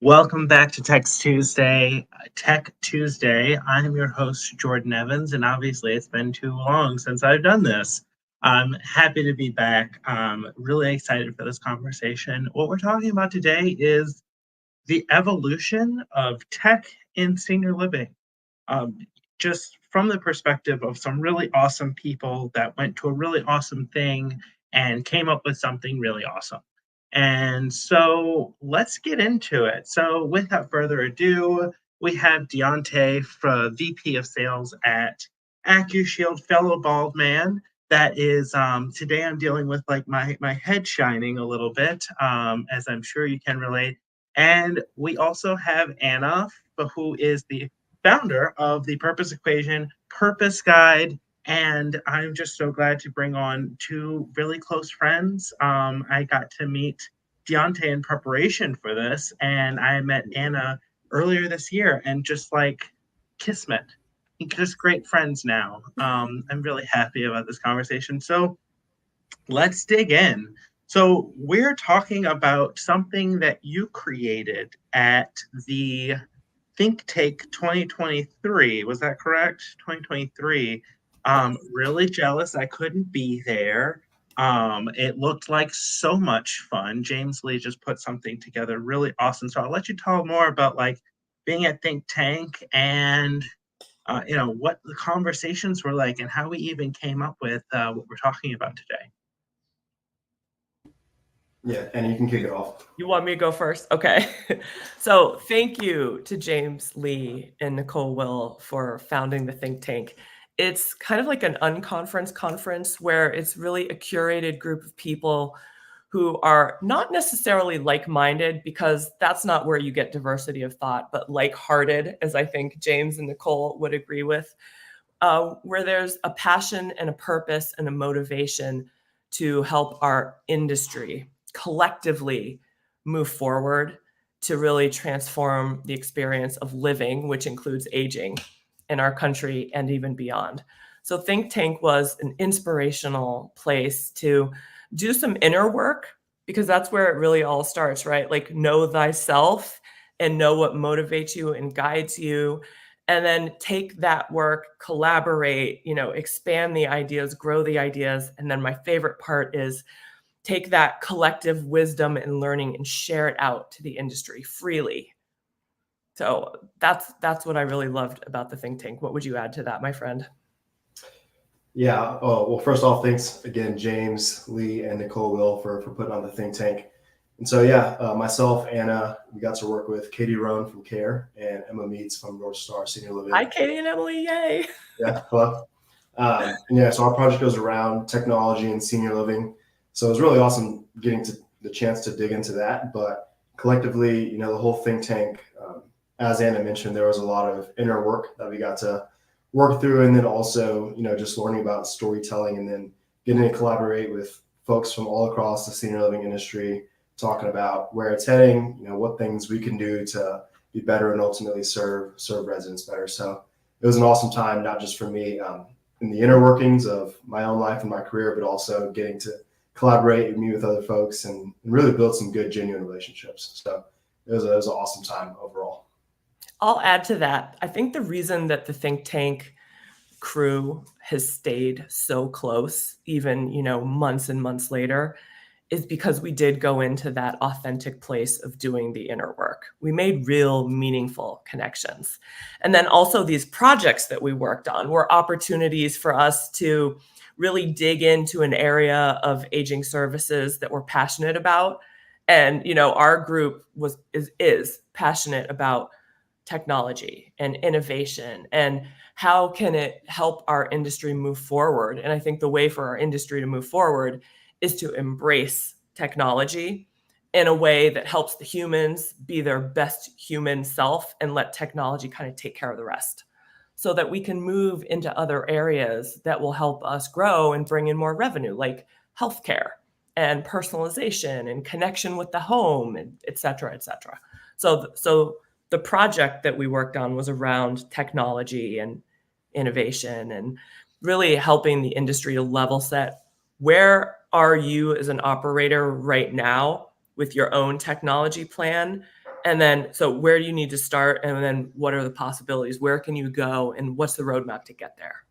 Welcome back to Tech Tuesday. I'm your host, Jordan Evans, and obviously it's been too long since I've done this. I'm happy to be back. I'm really excited for this conversation. What we're talking about today is the evolution of tech in senior living. Um, just from the perspective of some really awesome people that went to a really awesome thing and came up with something really awesome. And so let's get into it. So, without further ado, we have Deionte, VP of Sales at AccuShield, fellow bald man. That is today. I'm dealing with like my head shining a little bit, as I'm sure you can relate. And we also have Anna, who is the founder of the Purpose Equation Purpose Guide. And I'm just so glad to bring on two really close friends. I got to meet Deionte in preparation for this, and I met Anna earlier this year, and just like kismet, just great friends now. I'm really happy about this conversation. So let's dig in. So we're talking about something that you created at the Think Take 2023. Was that correct? 2023. Really jealous I couldn't be there. It looked like so much fun. James Lee just put something together really awesome. So I'll let you tell more about like being at Think Tank and what the conversations were like and how we even came up with what we're talking about today. Yeah, and you can kick it off. You want me to go first? Okay. So thank you to James Lee and Nicole Will for founding the Think Tank. It's kind of like an unconference conference where it's really a curated group of people who are not necessarily like-minded, because that's not where you get diversity of thought, but like-hearted, as I think James and Nicole would agree with, where there's a passion and a purpose and a motivation to help our industry collectively move forward to really transform the experience of living, which includes aging in our country and even beyond. So Think Tank was an inspirational place to do some inner work, because that's where it really all starts, right? Like, know thyself and know what motivates you and guides you, and then take that work, collaborate, expand the ideas, grow the ideas. And then my favorite part is take that collective wisdom and learning and share it out to the industry freely. So that's what I really loved about the Think Tank. What would you add to that, my friend? Yeah. Oh, well, first off, thanks again, James Lee and Nicole Will for putting on the Think Tank. And so, myself, Anna, we got to work with Katie Roan from CARE and Emma Meads from North Star Senior Living. Hi, Katie and Emily. Yay. Yeah. Hello. So our project goes around technology and senior living. So it was really awesome getting to the chance to dig into that. But collectively, the whole Think Tank, as Anna mentioned, there was a lot of inner work that we got to work through, and then also, just learning about storytelling, and then getting to collaborate with folks from all across the senior living industry, talking about where it's heading, what things we can do to be better and ultimately serve residents better. So it was an awesome time, not just for me in the inner workings of my own life and my career, but also getting to collaborate and meet with other folks and really build some good, genuine relationships. So it was an awesome time overall. I'll add to that. I think the reason that the Think Tank crew has stayed so close, even, months and months later, is because we did go into that authentic place of doing the inner work. We made real meaningful connections. And then also these projects that we worked on were opportunities for us to really dig into an area of aging services that we're passionate about. And, our group is passionate about technology and innovation and how can it help our industry move forward. And I think the way for our industry to move forward is to embrace technology in a way that helps the humans be their best human self and let technology kind of take care of the rest, so that we can move into other areas that will help us grow and bring in more revenue, like healthcare and personalization and connection with the home, and et cetera, et cetera. So the project that we worked on was around technology and innovation and really helping the industry to level set. Where are you as an operator right now with your own technology plan? And then, so where do you need to start? And then what are the possibilities? Where can you go? And what's the roadmap to get there?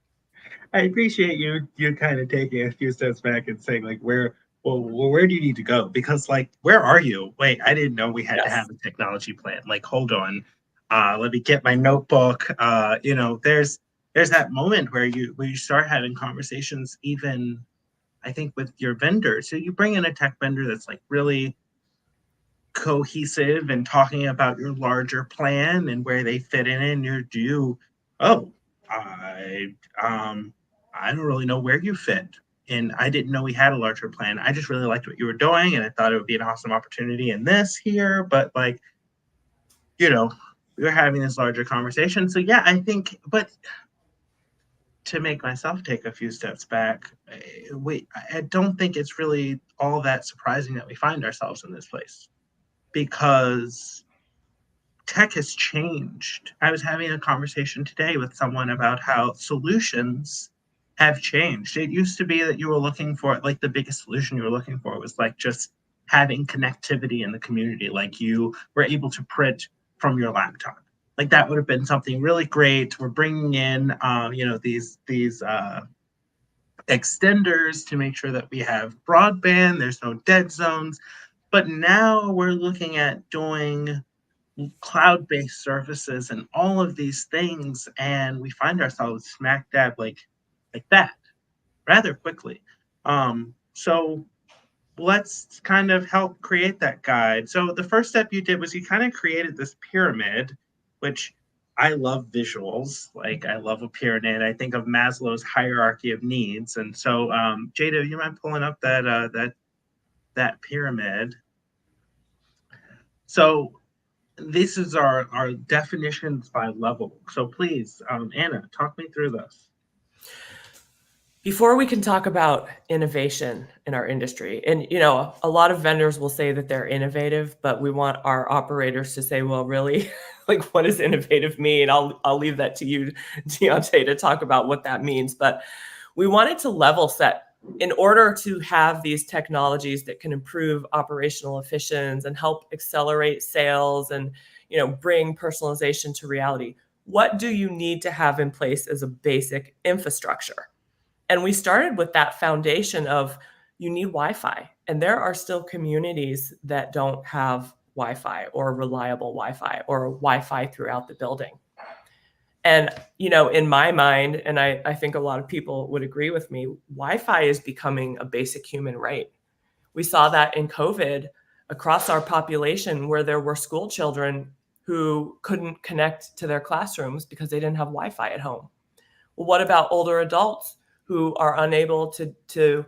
I appreciate you kind of taking a few steps back and saying like where do you need to go? Because like where are you? Wait, I didn't know we had to have a technology plan. Like hold on. Let me get my notebook. There's that moment where you start having conversations even I think with your vendor. So you bring in a tech vendor that's like really cohesive and talking about your larger plan and where they fit in your do. Oh, I I don't really know where you fit. And I didn't know we had a larger plan. I just really liked what you were doing and I thought it would be an awesome opportunity in this here, but like, we were having this larger conversation. So yeah, I think but to make myself take a few steps back, I don't think it's really all that surprising that we find ourselves in this place because tech has changed. I was having a conversation today with someone about how solutions have changed. It used to be that you were looking for, like, the biggest solution you were looking for was like just having connectivity in the community, like you were able to print from your laptop. Like that would have been something really great. We're bringing in, these extenders to make sure that we have broadband. There's no dead zones. But now we're looking at doing cloud-based services and all of these things, and we find ourselves smack dab like that rather quickly. So let's kind of help create that guide. So the first step you did was you kind of created this pyramid, which I love visuals. Like I love a pyramid. I think of Maslow's hierarchy of needs. And so, Jada, you mind pulling up that pyramid? So this is our definitions by level. So please, Anna, talk me through this. Before we can talk about innovation in our industry, and a lot of vendors will say that they're innovative, but we want our operators to say, well, really, like what does innovative mean? I'll leave that to you, Deionte, to talk about what that means. But we wanted to level set in order to have these technologies that can improve operational efficiency and help accelerate sales and bring personalization to reality. What do you need to have in place as a basic infrastructure? And we started with that foundation of you need Wi-Fi. And there are still communities that don't have Wi-Fi or reliable Wi-Fi or Wi-Fi throughout the building. And, in my mind, and I think a lot of people would agree with me, Wi-Fi is becoming a basic human right. We saw that in COVID across our population where there were school children who couldn't connect to their classrooms because they didn't have Wi-Fi at home. Well, what about older adults who are unable to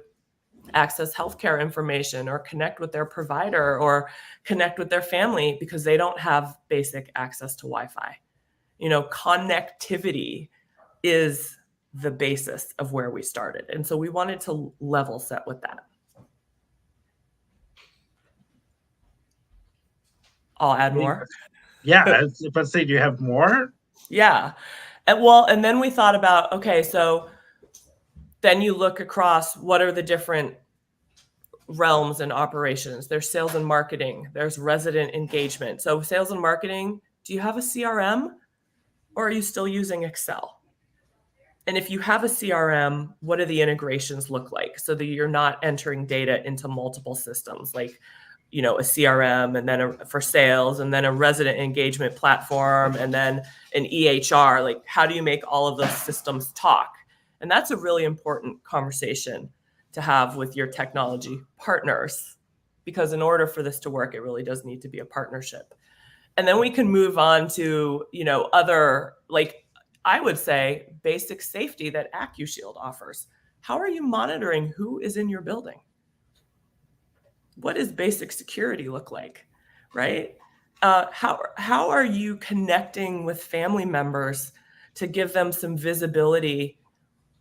access healthcare information or connect with their provider or connect with their family because they don't have basic access to Wi-Fi? Connectivity is the basis of where we started. And so we wanted to level set with that. I'll add more. Yeah, I was about to say, do you have more? Yeah. And then we thought about, okay, so then you look across what are the different realms and operations. There's sales and marketing. There's resident engagement. So sales and marketing, do you have a CRM or are you still using Excel? And if you have a CRM, what do the integrations look like so that you're not entering data into multiple systems like, a CRM and then for sales and then a resident engagement platform and then an EHR? Like, how do you make all of those systems talk? And that's a really important conversation to have with your technology partners, because in order for this to work, it really does need to be a partnership. And then we can move on to, other, like I would say, basic safety that AccuShield offers. How are you monitoring who is in your building? What does basic security look like, right? How are you connecting with family members to give them some visibility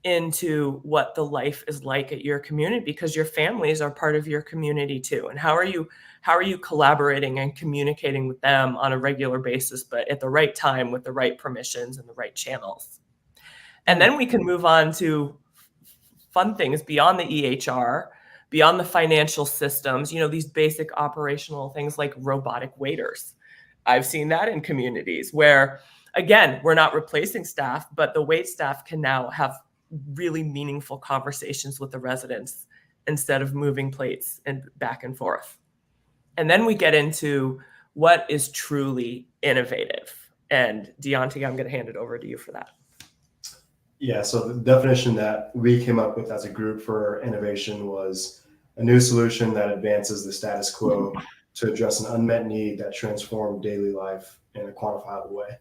into what the life is like at your community, because your families are part of your community too? And how are you collaborating and communicating with them on a regular basis, but at the right time with the right permissions and the right channels? And then we can move on to fun things beyond the EHR, beyond the financial systems, these basic operational things like robotic waiters. I've seen that in communities where, again, we're not replacing staff, but the wait staff can now have really meaningful conversations with the residents instead of moving plates and back and forth. And then we get into what is truly innovative. And Deionte, I'm going to hand it over to you for that. Yeah, so the definition that we came up with as a group for innovation was a new solution that advances the status quo to address an unmet need that transforms daily life in a quantifiable way.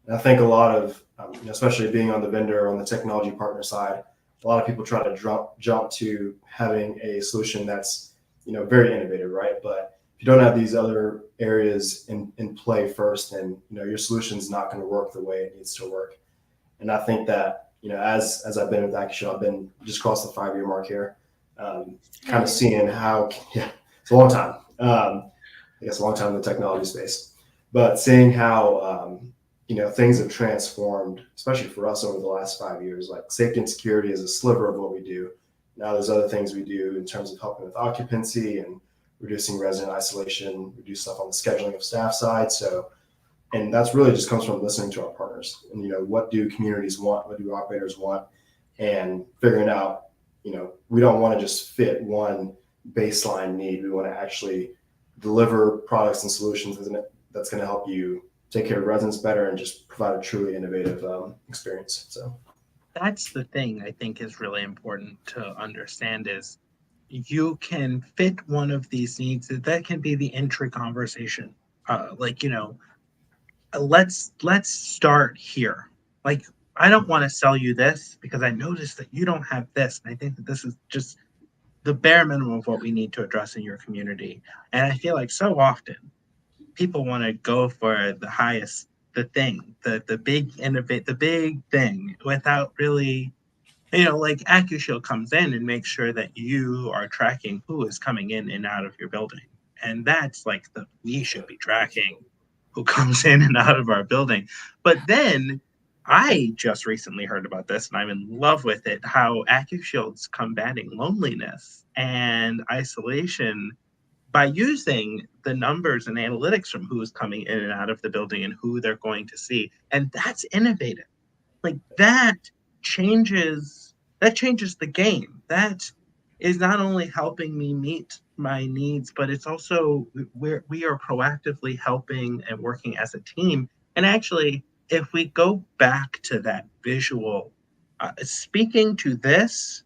And I think a lot of, especially being on the vendor, on the technology partner side, a lot of people try to jump to having a solution that's, very innovative, right? But if you don't have these other areas in play first, then, your solution's not going to work the way it needs to work. And I think that, as I've been with AccuShield, I've been just across the 5-year mark here, kind of seeing how, it's a long time. I guess a long time in the technology space, but seeing how, things have transformed, especially for us over the last 5 years. Like safety and security is a sliver of what we do. Now there's other things we do in terms of helping with occupancy and reducing resident isolation. We do stuff on the scheduling of staff side. So, and that's really just comes from listening to our partners and, what do communities want? What do operators want? And figuring out, we don't want to just fit one baseline need. We want to actually deliver products and solutions that's going to help you take care of residents better and just provide a truly innovative experience. So that's the thing I think is really important to understand is you can fit one of these needs that can be the entry conversation. Let's start here. Like, I don't want to sell you this because I noticed that you don't have this. And I think that this is just the bare minimum of what we need to address in your community. And I feel like so often people want to go for the highest, the thing, the big innovate, the big thing without really, like AccuShield comes in and makes sure that you are tracking who is coming in and out of your building. And that's like we should be tracking who comes in and out of our building. But then I just recently heard about this and I'm in love with it, how AccuShield's combating loneliness and isolation by using the numbers and analytics from who's coming in and out of the building and who they're going to see. And that's innovative. Like that changes the game. That is not only helping me meet my needs, but it's also we are proactively helping and working as a team. And actually, if we go back to that visual, speaking to this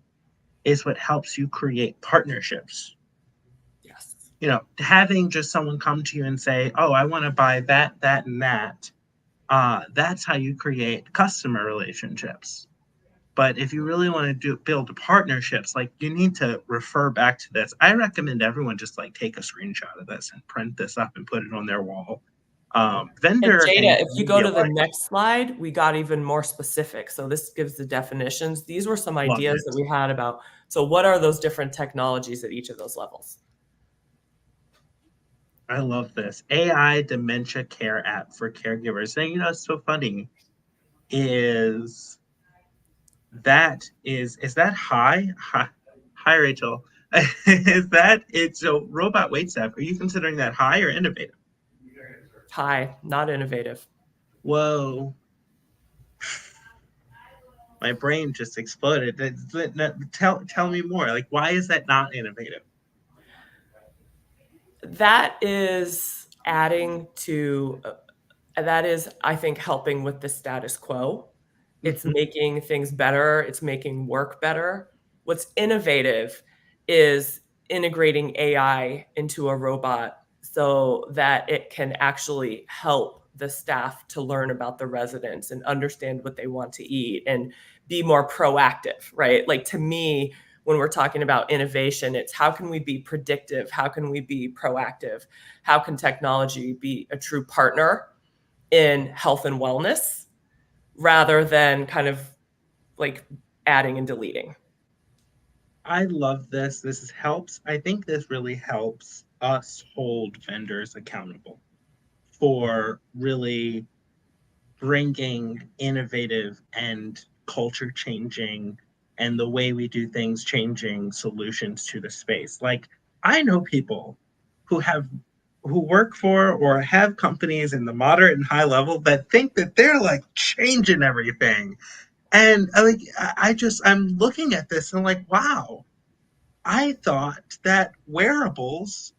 is what helps you create partnerships. Yes. Having just someone come to you and say, oh, I want to buy that, that, and that. That's how you create customer relationships. But if you really want to build partnerships, like you need to refer back to this. I recommend everyone just like take a screenshot of this and print this up and put it on their wall. Vendor and Jada, if you go to the like, next slide, we got even more specific. So this gives the definitions. These were some ideas that we had about. So what are those different technologies at each of those levels? I love this AI dementia care app for caregivers. And it's so funny is that hi Rachel? Is that it's so robot waitstaff? Are you considering that high or innovative? High, not innovative. Whoa. My brain just exploded. Tell me more. Like, why is that not innovative? That is adding to, that is, I think, helping with the status quo. It's making things better. It's making work better. What's innovative is integrating AI into a robot so that it can actually help the staff to learn about the residents and understand what they want to eat and be more proactive, right? Like to me, when we're talking about innovation, it's how can we be predictive? How can we be proactive? How can technology be a true partner in health and wellness rather than kind of like adding and deleting? I love this. This helps. I think this really helps us hold vendors accountable for really bringing innovative and culture changing and the way we do things changing solutions to the space. Like I know people who have who work for or have companies in the moderate and high level that think that they're like changing everything. And I'm looking at this and I'm like, wow, I thought that wearables,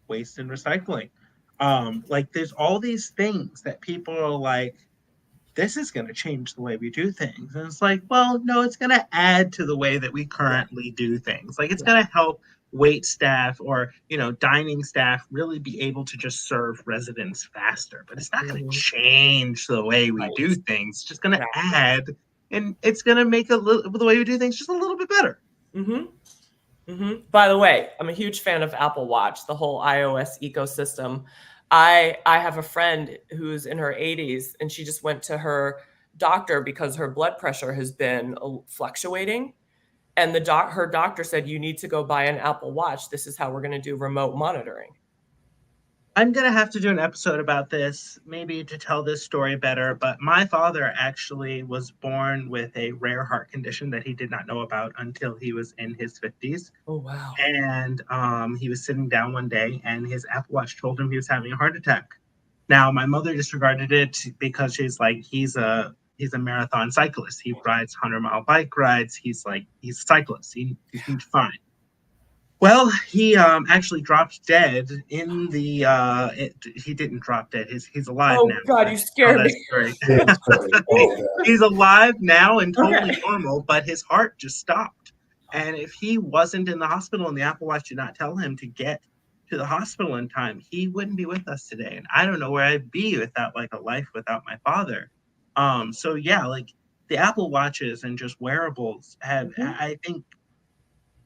waste and recycling, like there's all these things that people are like, this is going to change the way we do things. And it's like, well, no, it's going to add to the way that we Yeah. currently do things. Like it's Yeah. going to help wait staff or, dining staff really be able to just serve residents faster. But it's not going to Mhm. change the way we do Right. things. It's just going to Exactly. add, and it's going to make the way we do things just a little bit better. By the way, I'm a huge fan of Apple Watch, the whole iOS ecosystem. I have a friend who's in her 80s, and she just went to her doctor because her blood pressure has been fluctuating. And her doctor said, you need to go buy an Apple Watch. This is how we're going to do remote monitoring. I'm going to have to do an episode about this, maybe to tell this story better. But my father actually was born with a rare heart condition that he did not know about until he was in his 50s. Oh, wow. And he was sitting down one day, and his Apple Watch told him he was having a heart attack. Now, my mother disregarded it because she's like, he's a marathon cyclist. He rides 100-mile bike rides. He's a cyclist. He's fine. Well, he actually dropped dead in the. He didn't drop dead. He's alive Oh, now. God, you scared that me. story. Yeah, sorry. He's alive now and totally Okay. normal, but his heart just stopped. And if he wasn't in the hospital and the Apple Watch did not tell him to get to the hospital in time, he wouldn't be with us today. And I don't know where I'd be without like a life without my father. So yeah, like the Apple Watches and just wearables have,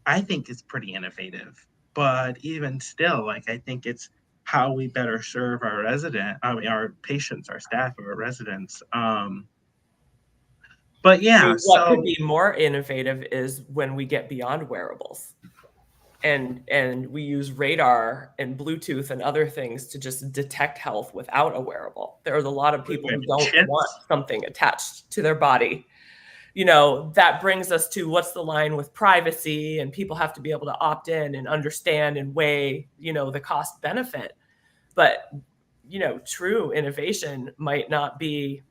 I think it's pretty innovative. But even still, like I think it's how we better serve our patients, our staff, our residents. But I yeah, mean, what could so be more innovative is when we get beyond wearables and we use radar and Bluetooth and other things to just detect health without a wearable. There's a lot of people who don't want chips. something attached to their body. That brings us to what's the line with privacy, and people have to be able to opt in and understand and weigh, the cost benefit. But, true innovation might not be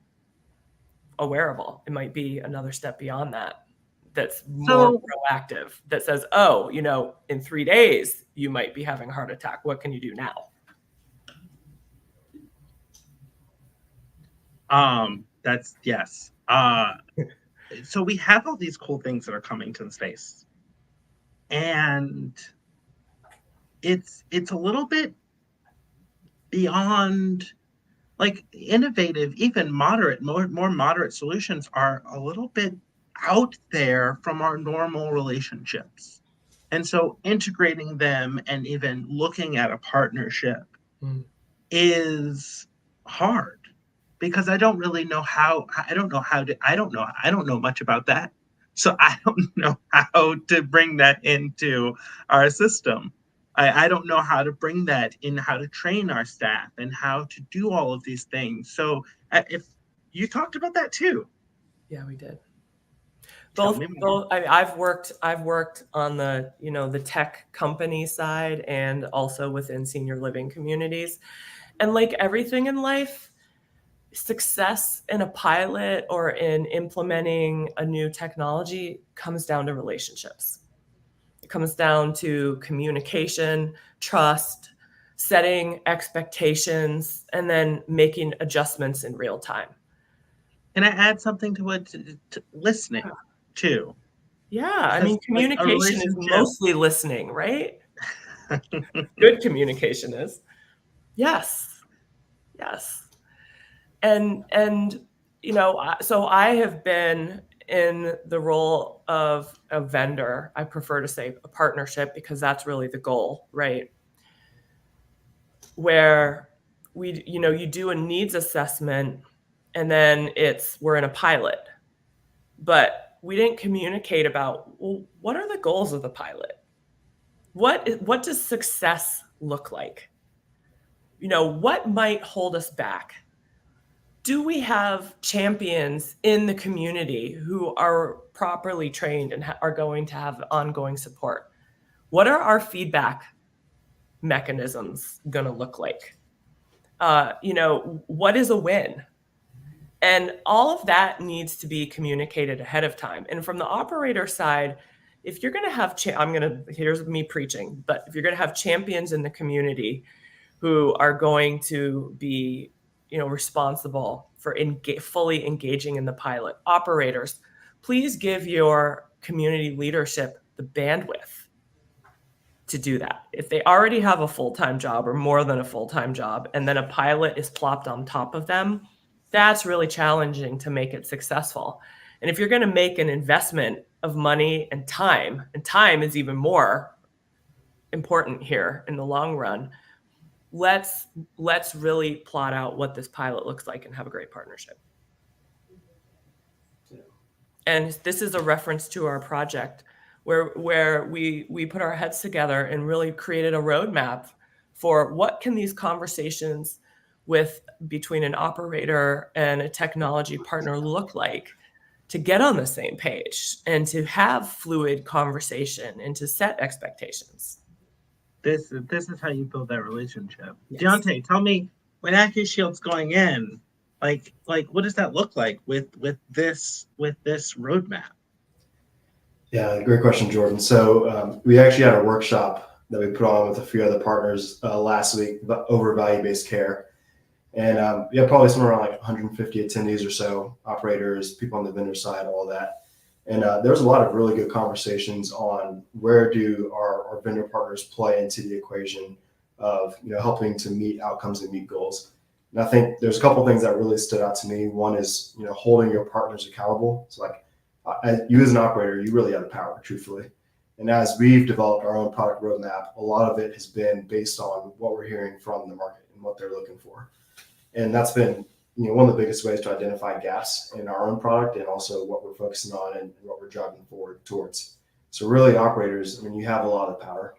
a wearable. It might be another step beyond that. That's more So proactive, that says, oh, in 3 days, you might be having a heart attack. What can you do now? that's yes. So we have all these cool things that are coming to the space. And it's a little bit beyond like innovative, even more moderate solutions are a little bit out there from our normal relationships. And so integrating them and even looking at a partnership is hard because I don't really know how. I don't know how to. I don't know much about that. So I don't know how to bring that into our system. I don't know how to bring that in, how to train our staff and how to do all of these things. So if you talked about that too. Yeah, we did. Tell Both, me more. both. I've worked on the, the tech company side and also within senior living communities. And like everything in life, success in a pilot or in implementing a new technology comes down to relationships. It comes down to communication, trust, setting expectations, and then making adjustments in real time. Can I add something to what to listening too? Yeah, I Because mean, like a communication is relationship. mostly listening, right? Good communication is. Yes. Yes. And so I have been in the role of a vendor. I prefer to say a partnership because that's really the goal, right? Where you do a needs assessment and then we're in a pilot. But we didn't communicate about, well, what are the goals of the pilot? What does success look like? What might hold us back? Do we have champions in the community who are properly trained and are going to have ongoing support? What are our feedback mechanisms going to look like? What is a win? And all of that needs to be communicated ahead of time. And from the operator side, if you're going to have, here's me preaching, but if you're going to have champions in the community who are going to be, responsible for fully engaging in the pilot, operators, please give your community leadership the bandwidth to do that. If they already have a full-time job or more than a full-time job, and then a pilot is plopped on top of them, that's really challenging to make it successful. And if you're going to make an investment of money and time is even more important here in the long run, let's really plot out what this pilot looks like and have a great partnership. Yeah. And this is a reference to our project where we put our heads together and really created a roadmap for what can these conversations between an operator and a technology partner look like to get on the same page and to have fluid conversation and to set expectations. This is how you build that relationship. Yes. Deionte, tell me, when AccuShield's going in, like what does that look like with this roadmap? Yeah, great question, Jordan. So we actually had a workshop that we put on with a few other partners last week over value-based care. And we had probably somewhere around like 150 attendees or so, operators, people on the vendor side, all that. And there was a lot of really good conversations on where do our vendor partners play into the equation of helping to meet outcomes and meet goals. And I think there's a couple of things that really stood out to me. One is holding your partners accountable. So like you as an operator, you really have the power, truthfully. And as we've developed our own product roadmap, a lot of it has been based on what we're hearing from the market and what they're looking for. And that's been one of the biggest ways to identify gaps in our own product and also what we're focusing on and what we're driving forward towards. So really, operators, you have a lot of power.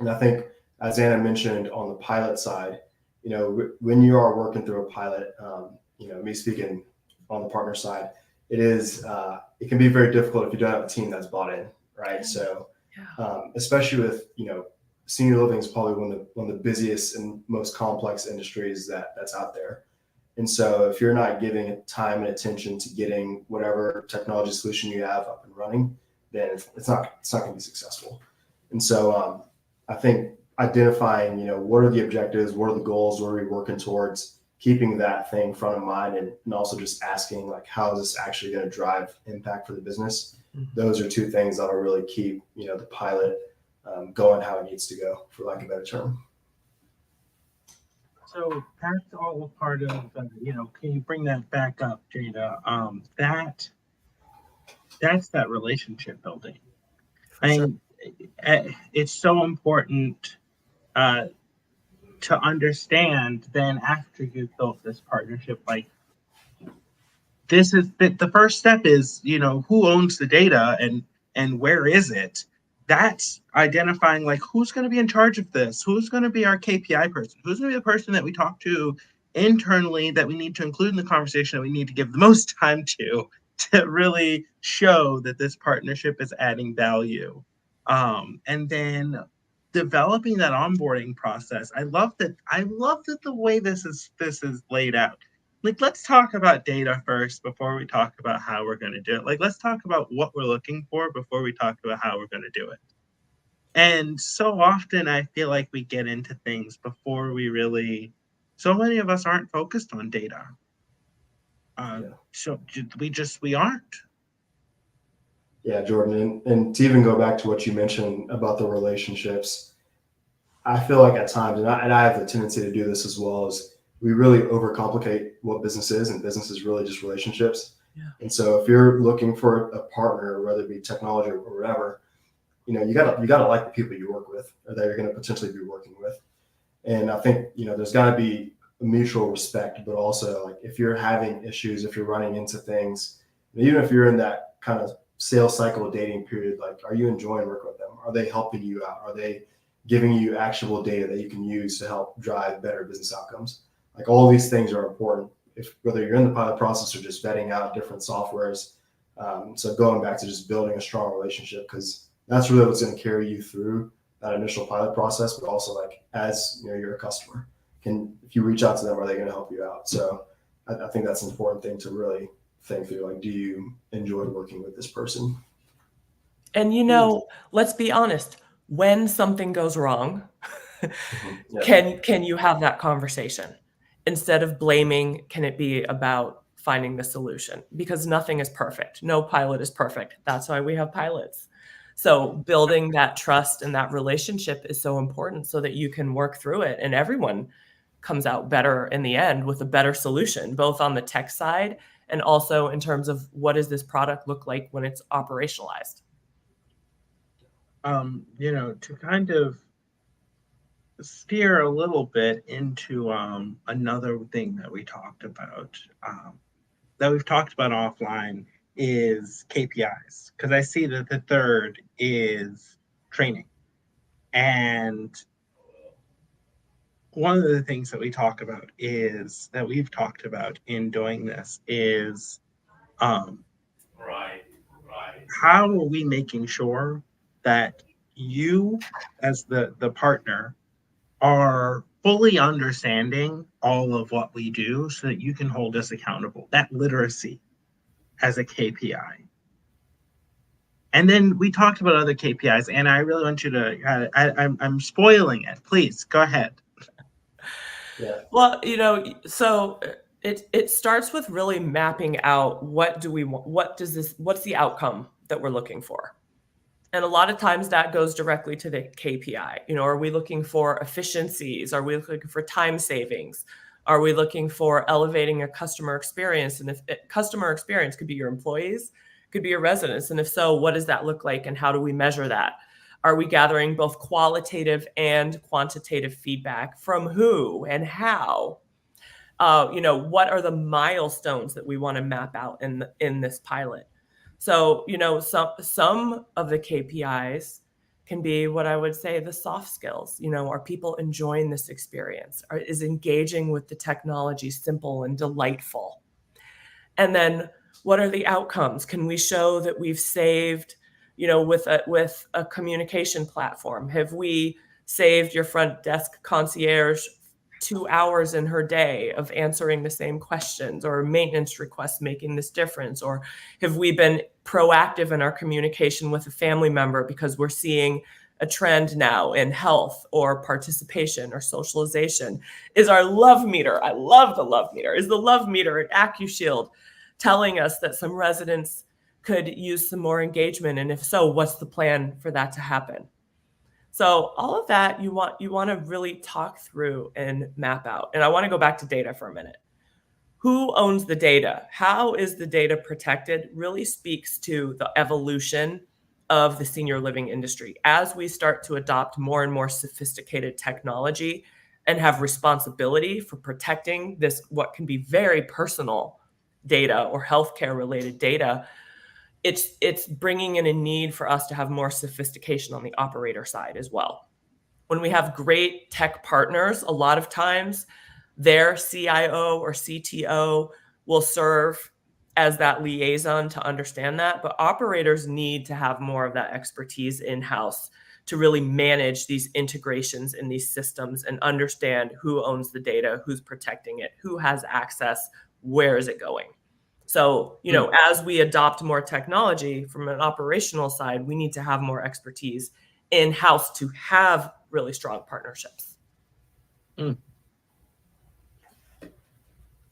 And I think, as Anna mentioned on the pilot side, when you are working through a pilot, me speaking on the partner side, it can be very difficult if you don't have a team that's bought in, right? So especially with, senior living is probably one of the busiest and most complex industries that's out there. And so if you're not giving time and attention to getting whatever technology solution you have up and running, then it's not going to be successful. And so I think identifying, what are the objectives, what are the goals, what are we working towards, keeping that thing front of mind, and also just asking like, how is this actually going to drive impact for the business? Mm-hmm. Those are two things that will really keep, the pilot going how it needs to go, for lack of a better term. So that's all part of, can you bring that back up, Jada? That's that relationship building. It's so important to understand then after you've built this partnership, like this is the first step is, who owns the data and where is it? That's identifying like who's going to be in charge of this, who's going to be our KPI person, who's going to be the person that we talk to internally that we need to include in the conversation, that we need to give the most time to really show that this partnership is adding value. And then developing that onboarding process. I love that the way this is laid out. Like, let's talk about data first before we talk about how we're going to do it. Like, let's talk about what we're looking for before we talk about how we're going to do it. And so often I feel like we get into things before so many of us aren't focused on data. So we aren't. Yeah, Jordan, and to even go back to what you mentioned about the relationships, I feel like at times, and I have the tendency to do this as well, is we really overcomplicate what business is, and business is really just relationships. Yeah. And so if you're looking for a partner, whether it be technology or whatever, you gotta like the people you work with or that you're going to potentially be working with. And I think, there's got to be a mutual respect, but also like if you're having issues, if you're running into things, even if you're in that kind of sales cycle dating period, like, are you enjoying working with them? Are they helping you out? Are they giving you actionable data that you can use to help drive better business outcomes? Like, all these things are important, whether you're in the pilot process or just vetting out different softwares. So going back to just building a strong relationship, because That's really what's going to carry you through that initial pilot process, but also like as you're a customer, if you reach out to them, are they going to help you out? So I think that's an important thing to really think through. Like, do you enjoy working with this person? And let's be honest, when something goes wrong, Yeah. can you have that conversation? Instead of blaming, can it be about finding the solution? Because nothing is perfect. No pilot is perfect. That's why we have pilots. So building that trust and that relationship is so important so that you can work through it and everyone comes out better in the end with a better solution, both on the tech side and also in terms of what does this product look like when it's operationalized. To kind of steer a little bit into another thing that we talked about, that we've talked about offline, is KPIs. Because I see that the third is training. And one of the things that we've talked about in doing this is Right. how are we making sure that you, as the partner, are fully understanding all of what we do so that you can hold us accountable. That literacy as a KPI. And then we talked about other KPIs, and I really want you to, I'm spoiling it. Please, go ahead. Yeah. Well, so it starts with really mapping out what do we want, what's the outcome that we're looking for. And a lot of times that goes directly to the KPI. Are we looking for efficiencies? Are we looking for time savings? Are we looking for elevating a customer experience? And if customer experience could be your employees, could be your residents. And if so, what does that look like and how do we measure that? Are we gathering both qualitative and quantitative feedback from who and how? What are the milestones that we want to map out in this pilot? So, some of the KPIs can be what I would say the soft skills. Are people enjoying this experience? Is engaging with the technology simple and delightful? And then what are the outcomes? Can we show that we've saved, with a communication platform? Have we saved your front desk concierge 2 hours in her day of answering the same questions, or maintenance requests making this difference? Or have we been proactive in our communication with a family member because we're seeing a trend now in health or participation or socialization? Is our love meter, I love the love meter, is the love meter at AccuShield telling us that some residents could use some more engagement? And if so, what's the plan for that to happen? So all of that you want to really talk through and map out. And I want to go back to data for a minute. Who owns the data? How is the data protected? Really speaks to the evolution of the senior living industry. As we start to adopt more and more sophisticated technology and have responsibility for protecting this, what can be very personal data or healthcare related data, it's bringing in a need for us to have more sophistication on the operator side as well. When we have great tech partners, a lot of times their CIO or CTO will serve as that liaison to understand that. But operators need to have more of that expertise in-house to really manage these integrations in these systems and understand who owns the data, who's protecting it, who has access, where is it going. So, as we adopt more technology from an operational side, we need to have more expertise in-house to have really strong partnerships.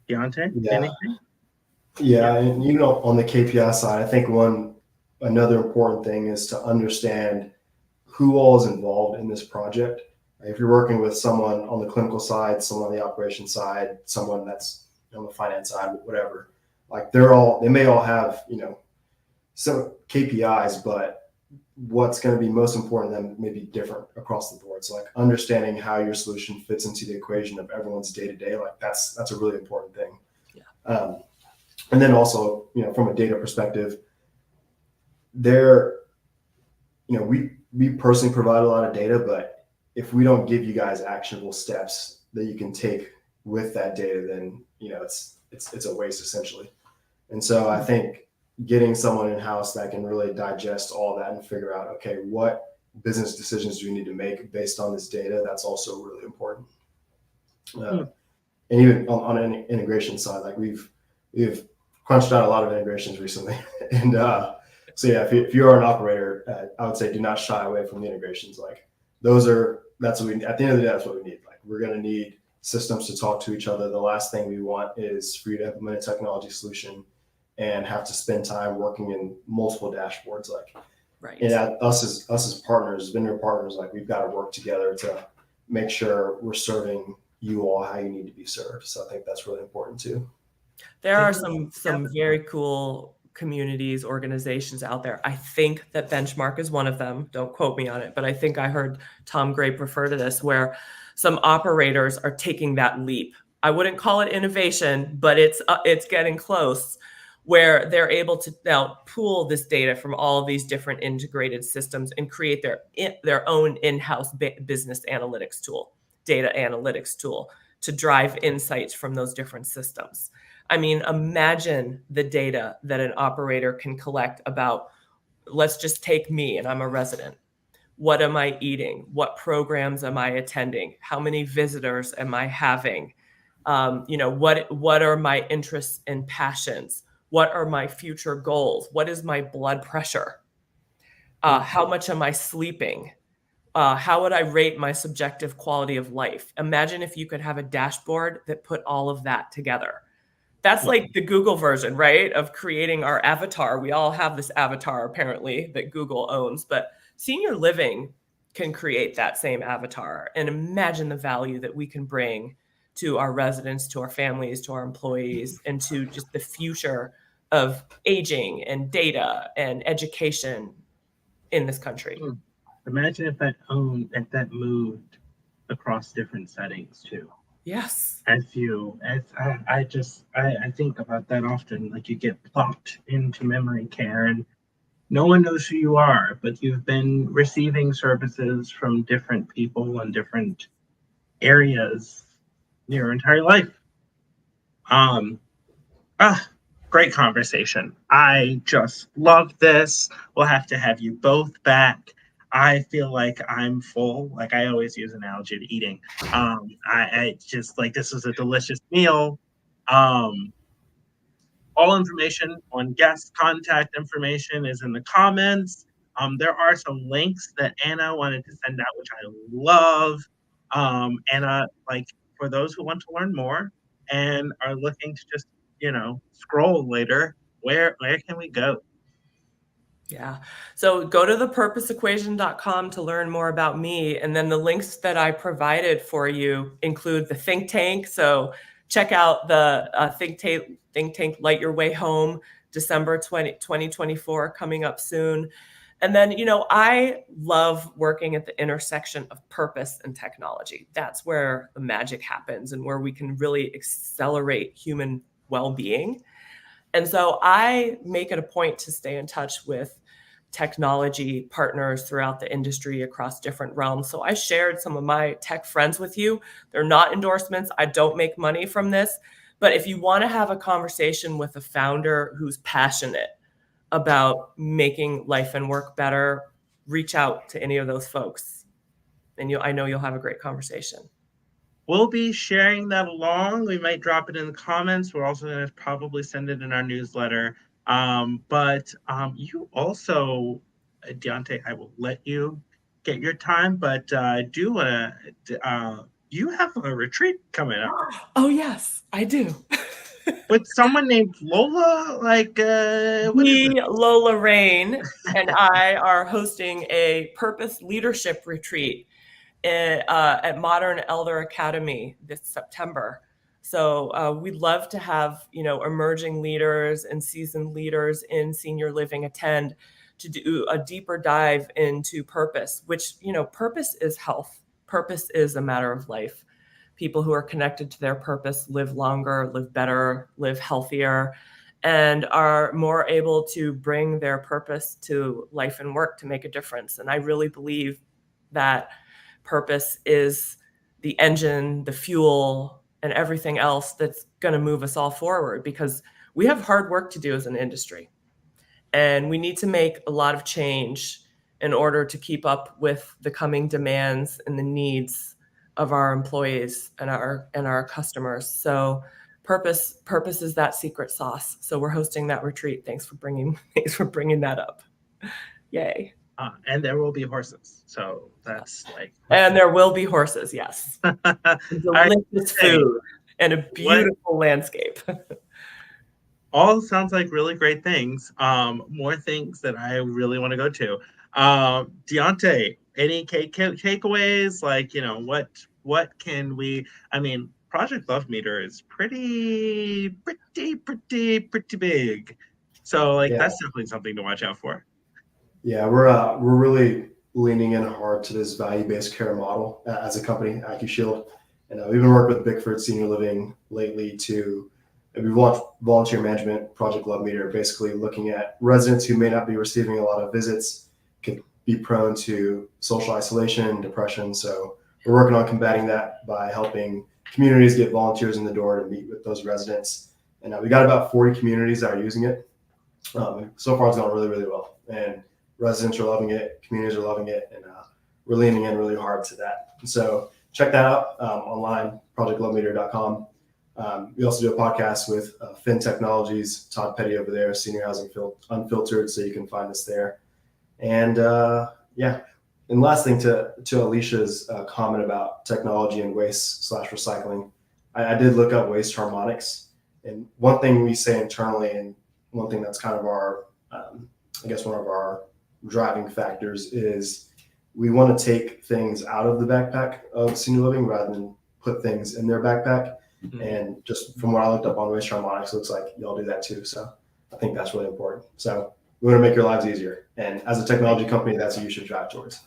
Deionte, Yeah. anything? Yeah, and on the KPI side, I think another important thing is to understand who all is involved in this project. If you're working with someone on the clinical side, someone on the operations side, someone that's on the finance side, whatever, like they may all have, some KPIs, but what's going to be most important to them may be different across the board. So like understanding how your solution fits into the equation of everyone's day to day, like that's a really important thing. Yeah. And then also, from a data perspective, we personally provide a lot of data, but if we don't give you guys actionable steps that you can take with that data, then it's a waste essentially. And so I think getting someone in-house that can really digest all that and figure out, okay, what business decisions do we need to make based on this data? That's also really important. And even on an integration side, like we've crunched out a lot of integrations recently. And so yeah, if you are an operator, I would say do not shy away from the integrations. Like that's what we, at the end of the day, that's what we need. Like we're going to need systems to talk to each other. The last thing we want is for you to implement a technology solution and have to spend time working in multiple dashboards. Like, Right. and us as partners, vendor partners, like we've got to work together to make sure we're serving you all how you need to be served. So I think that's really important too. There are some very cool communities, organizations out there. I think that Benchmark is one of them. Don't quote me on it, but I think I heard Tom Grape refer to this, where some operators are taking that leap. I wouldn't call it innovation, but it's getting close, where they're able to now pool this data from all of these different integrated systems and create their own in-house business analytics tool, data analytics tool, to drive insights from those different systems. I mean, imagine the data that an operator can collect about, let's just take me, and I'm a resident. What am I eating? What programs am I attending? How many visitors am I having? What are my interests and passions? What are my future goals? What is my blood pressure? How much am I sleeping? How would I rate my subjective quality of life? Imagine if you could have a dashboard that put all of that together. That's like the Google version, right? Of creating our avatar. We all have this avatar apparently that Google owns, but senior living can create that same avatar. And imagine the value that we can bring to our residents, to our families, to our employees, and to just the future of aging and data and education in this country. Imagine if that moved across different settings too. Yes. I think about that often. Like you get plopped into memory care and no one knows who you are, but you've been receiving services from different people in different areas your entire life. Great conversation. I just love this. We'll have to have you both back. I feel like I'm full. Like I always use analogy to eating. I just like this is a delicious meal. All information on guest contact information is in the comments. There are some links that Anna wanted to send out, which I love. Anna, like for those who want to learn more and are looking to just, scroll later, where can we go? Yeah. So go to thepurposeequation.com to learn more about me. And then the links that I provided for you include the think tank. So check out the think tank Light Your Way Home, December 2024, coming up soon. And then, I love working at the intersection of purpose and technology. That's where the magic happens and where we can really accelerate human well-being. And so I make it a point to stay in touch with technology partners throughout the industry across different realms. So I shared some of my tech friends with you. They're not endorsements. I don't make money from this. But if you want to have a conversation with a founder who's passionate about making life and work better, reach out to any of those folks. And I know you'll have a great conversation. We'll be sharing that along. We might drop it in the comments. We're also going to probably send it in our newsletter. But you also, Deionte, I will let you get your time, but I do want to, you have a retreat coming up. Oh, yes, I do. With someone named Lola? Lola Rain and I are hosting a purpose leadership retreat at Modern Elder Academy this September. So we'd love to have, emerging leaders and seasoned leaders in senior living attend to do a deeper dive into purpose, which, purpose is health. Purpose is a matter of life. People who are connected to their purpose live longer, live better, live healthier, and are more able to bring their purpose to life and work to make a difference. And I really believe that purpose is the engine, the fuel, and everything else that's going to move us all forward, because we have hard work to do as an industry. And we need to make a lot of change in order to keep up with the coming demands and the needs of our employees and our customers. So purpose is that secret sauce. So we're hosting that retreat. Thanks for bringing that up. Yay. And there will be horses. So that's like. And there will be horses, yes. Delicious food and a beautiful landscape. All sounds like really great things. More things that I really want to go to. Deionte, any takeaways? Like, what can we? I mean, Project Love Meter is pretty big. So, like, that's definitely something to watch out for. Yeah, we're really leaning in hard to this value-based care model as a company, AccuShield, and we've been working with Bickford Senior Living lately to. We launched Volunteer Management Project Love Meter, basically looking at residents who may not be receiving a lot of visits, could be prone to social isolation and depression. So we're working on combating that by helping communities get volunteers in the door to meet with those residents. And we got about 40 communities that are using it. So far, it's gone really, really well. And residents are loving it, communities are loving it, and we're leaning in really hard to that. So check that out online, projectlovemeter.com. We also do a podcast with Fin Technologies, Todd Petty over there, Senior Housing Unfiltered, so you can find us there. And and last thing to Alicia's comment about technology and waste/recycling, I did look up waste harmonics, and one thing we say internally, and one thing that's kind of our, one of our driving factors is we want to take things out of the backpack of senior living rather than put things in their backpack. Mm-hmm. And just from what I looked up on Waste Harmonics, looks like y'all do that too. So I think that's really important. So we want to make your lives easier. And as a technology company, that's what you should drive towards.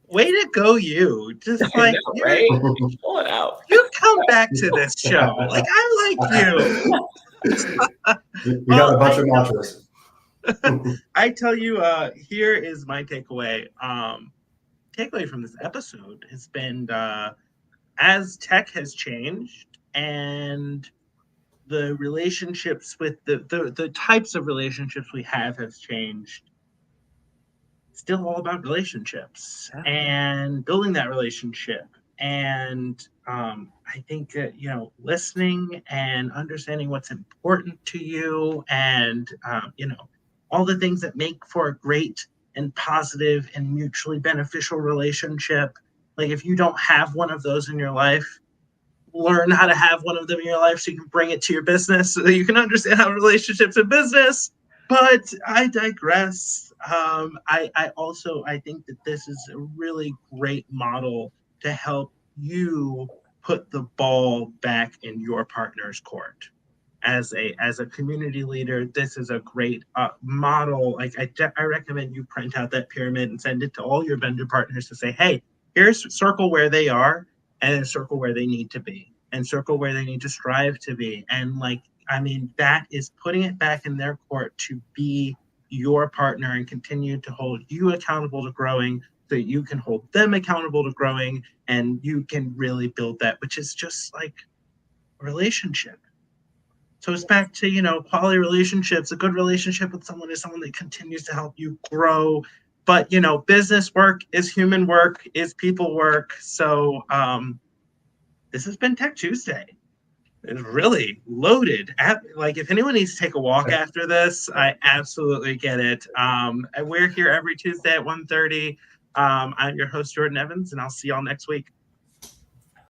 Way to go, you. Just like, right? Pull it out. You come back to this show. Like, I like you. We got a bunch of mantras. I tell you, here is my takeaway. Takeaway from this episode has been as tech has changed and the relationships with the types of relationships we have has changed. It's still all about relationships and building that relationship. And I think that, listening and understanding what's important to you and, all the things that make for a great and positive and mutually beneficial relationship. Like if you don't have one of those in your life, learn how to have one of them in your life so you can bring it to your business so that you can understand how relationships in business. But I digress. I think that this is a really great model to help you put the ball back in your partner's court. As a community leader, this is a great model. Like I recommend you print out that pyramid and send it to all your vendor partners to say, hey, here's circle where they are and circle where they need to be and circle where they need to strive to be. And that is putting it back in their court to be your partner and continue to hold you accountable to growing so that you can hold them accountable to growing and you can really build that, which is just like a relationship. So it's back to, quality relationships. A good relationship with someone is someone that continues to help you grow. But, business work is human work, is people work. So this has been Tech Tuesday. It's really loaded. If anyone needs to take a walk after this, I absolutely get it. We're here every Tuesday at 1:30. I'm your host, Jordan Evans, and I'll see y'all next week.